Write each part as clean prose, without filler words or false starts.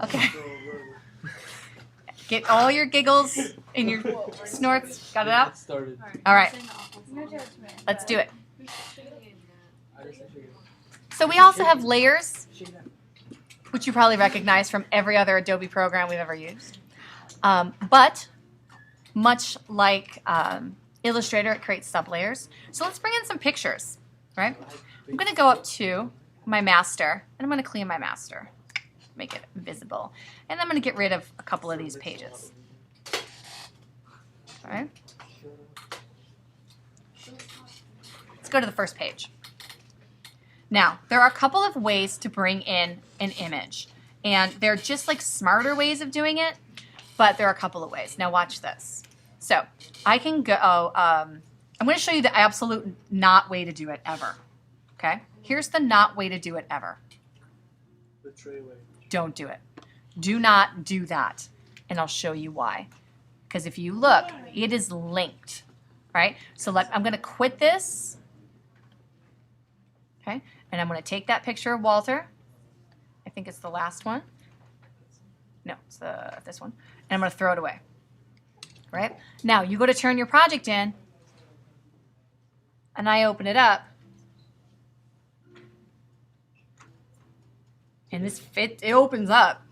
Okay. Get all your giggles and your snorts. Got it out? All right. Let's do it. So we also have layers, which you probably recognize from every other Adobe program we've ever used. But much like Illustrator, it creates sublayers. So let's bring in some pictures, right? I'm going to go up to my master, and I'm going to clean my master, make it visible. And I'm going to get rid of a couple of these pages. All right? Let's go to the first page. Now, there are a couple of ways to bring in an image, and they're just like smarter ways of doing it, but there are a couple of ways. Now watch this. So I can go, I'm going to show you the absolute not way to do it ever, okay? Here's the not way to do it ever. The tray way. Don't do it. Do not do that, and I'll show you why. Because if you look, it is linked, right? So I'm going to quit this, okay? And I'm going to take that picture of Walter. I think it's the last one. No, it's this one. And I'm going to throw it away. Right? Now, you go to turn your project in, and I open it up. And it opens up.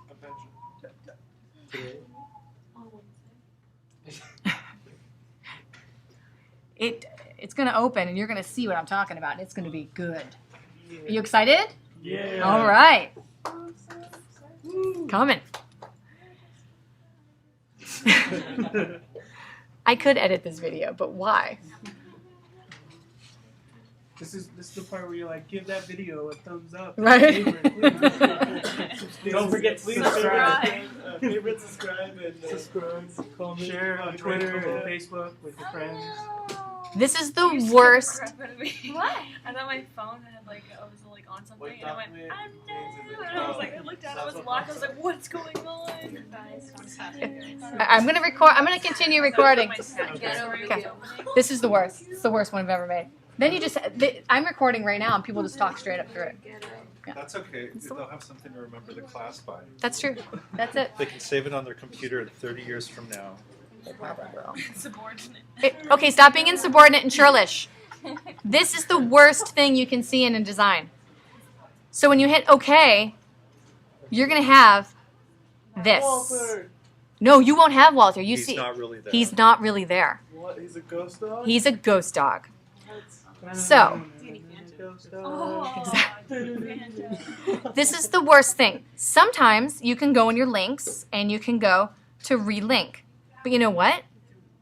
It's going to open, and you're going to see what I'm talking about. It's going to be good. Are you excited? Yeah. All right. Coming. I could edit this video, but why? This is the part where you're like, give that video a thumbs up. Right. Don't forget to subscribe. Favorite, subscribe, and comment, share on Twitter and Facebook with your friends. This is the worst. What? I thought my phone had I was on something, and I went, I'm new, and I was I looked down, I was locked. I was like, what's going on? I'm gonna record. I'm gonna continue recording. Okay. This is the worst. It's the worst one I've ever made. Then you just. I'm recording right now, and people just talk straight up through it. Yeah. That's okay. They'll have something to remember the class by. That's true. That's it. They can save it on their computer 30 years from now. Subordinate. Okay, stop being insubordinate and churlish. This is the worst thing you can see in InDesign. So when you hit OK, you're going to have this. Walter. No, you won't have Walter. He's not really there. He's not really there. What? He's a ghost dog? He's a ghost dog. So, this is the worst thing. Sometimes you can go in your links and you can go to relink. But you know what?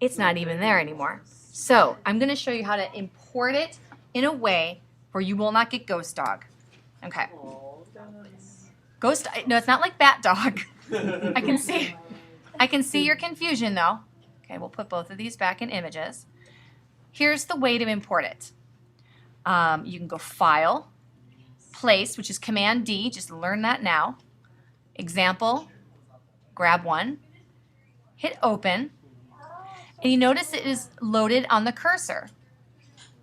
It's not even there anymore. So I'm going to show you how to import it in a way where you will not get ghost dog. Okay. No, it's not like bat dog. I can see your confusion though. Okay, we'll put both of these back in images. Here's the way to import it. You can go File, Place, which is Command D. Just learn that now. Example, grab one. Hit Open, and you notice it is loaded on the cursor,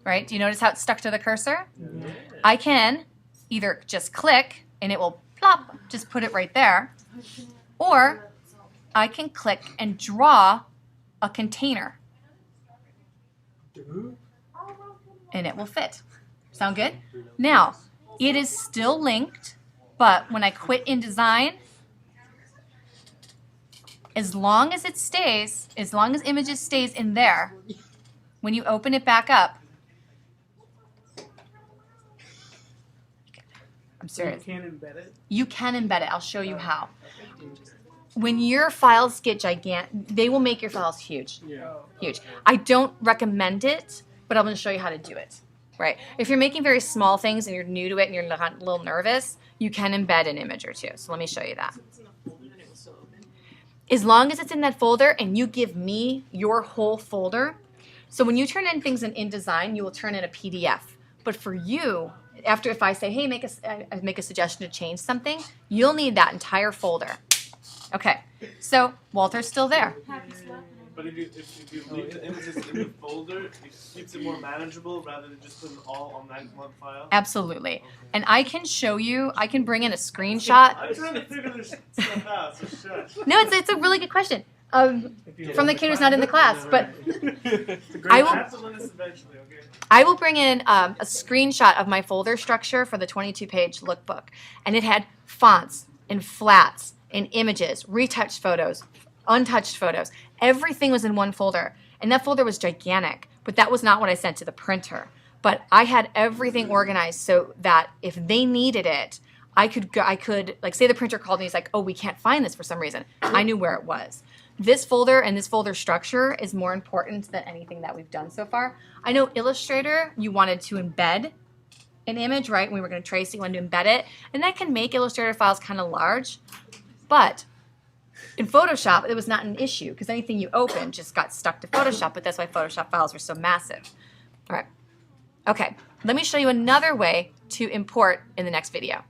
right? Do you notice how it's stuck to the cursor? Mm-hmm. I can either just click, and it will plop, just put it right there, or I can click and draw a container, and it will fit. Sound good? Now, it is still linked, but when I quit InDesign, as long as it stays, as long as images stays in there, when you open it back up, I'm serious. You can embed it? You can embed it. I'll show you how. When your files get gigantic, they will make your files huge. Yeah. Huge. I don't recommend it, but I'm going to show you how to do it. Right? If you're making very small things and you're new to it and you're a little nervous, you can embed an image or two. So let me show you that. As long as it's in that folder and you give me your whole folder. So when you turn in things in InDesign, you will turn in a PDF. But for you, after if I say, hey, make a suggestion to change something, you'll need that entire folder. Okay, so Walter's still there. But if you leave the images in the folder, it keeps it more manageable rather than just putting all on that one file. Absolutely. Okay. And I can show you, I can bring in a screenshot. I'm trying to figure this stuff out, so shush. No, it's a really good question. From the kid who's not in the class, but I have to learn this eventually, okay? I will bring in a screenshot of my folder structure for the 22-page lookbook. And it had fonts and flats and images, retouched photos, untouched photos. Everything was in one folder. And that folder was gigantic, but that was not what I sent to the printer. But I had everything organized so that if they needed it, I could like say the printer called me, he's like, oh, we can't find this for some reason. I knew where it was. This folder and this folder structure is more important than anything that we've done so far. I know Illustrator, you wanted to embed an image, right? We were going to trace it, you wanted to embed it. And that can make Illustrator files kind of large. But in Photoshop, it was not an issue because anything you open just got stuck to Photoshop, but that's why Photoshop files were so massive. All right. Okay, let me show you another way to import in the next video.